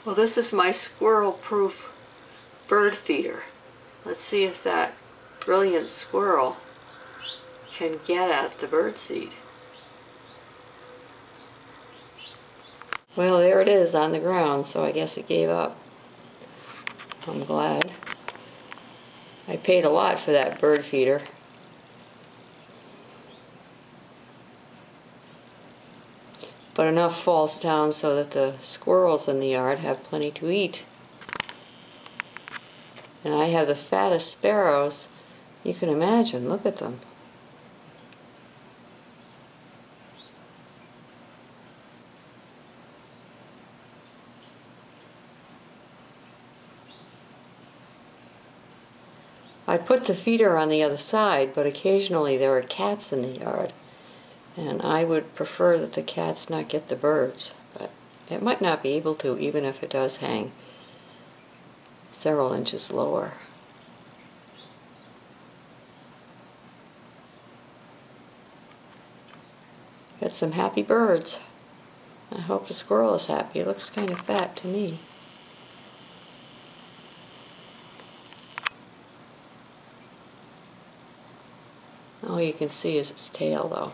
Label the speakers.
Speaker 1: Well, this is my squirrel-proof bird feeder. Let's see if that brilliant squirrel can get at the birdseed. Well, there it is on the ground, so I guess it gave up. I'm glad. I paid a lot for that bird feeder. But enough falls down so that the squirrels in the yard have plenty to eat. And I have the fattest sparrows you can imagine. Look at them. I put the feeder on the other side, but occasionally there are cats in the yard. And I would prefer that the cats not get the birds, but it might not be able to, even if it does hang several inches lower. Got some happy birds. I hope the squirrel is happy. It looks kind of fat to me. All you can see is its tail, though.